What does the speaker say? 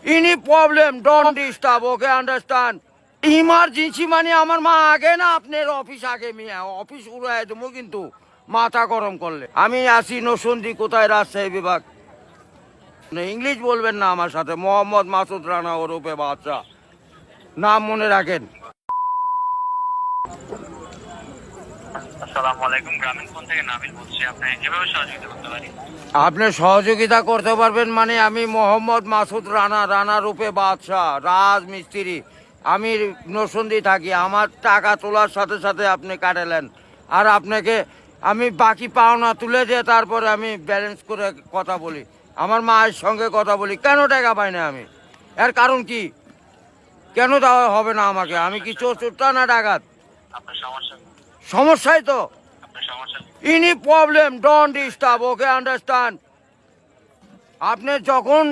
Any problem, don't disturb, okay, understand? Emergency মানে আমার মা আগে না আপনার অফিস আগে মিয়া অফিস উড়াই দেবো কিন্তু মাথা গরম করলে আমি আসি নসুন্দি কোথায় রাজশাহী বিভাগ ইংলিশ বলবেন না আমার সাথে মোহাম্মদ মাসুদ রানা ওরফে বাদশা নাম মনে রাখেন। আসসালামু আলাইকুম, গ্রামীণ ফোন থেকে নাবিল বলছি। আপনি কিভাবে সহযোগিতা করতে পারি? আপনি সহযোগিতা করতে পারবেন মানে আমি মোহাম্মদ মাসুদ রানা রূপে বাদশাহ রাজমিস্ত্রি আমি নরসিংদী থাকি আমার টাকা তোলার সাথে সাথে আপনি কাটালেন আর আপনাকে আমি বাকি পাওনা তুলে দিয়ে তারপরে আমি ব্যালেন্স করে কথা বলি আমার মায়ের সঙ্গে কথা বলি কেন টাকা পাই না আমি এর কারণ কি কেন দেওয়া হবে না আমাকে আমি কি চোরটা না ডাকাত আপনার সমস্যা সমস্যাই তো আপনার সমস্যা any problem don't disturb okay understand আপনি যখন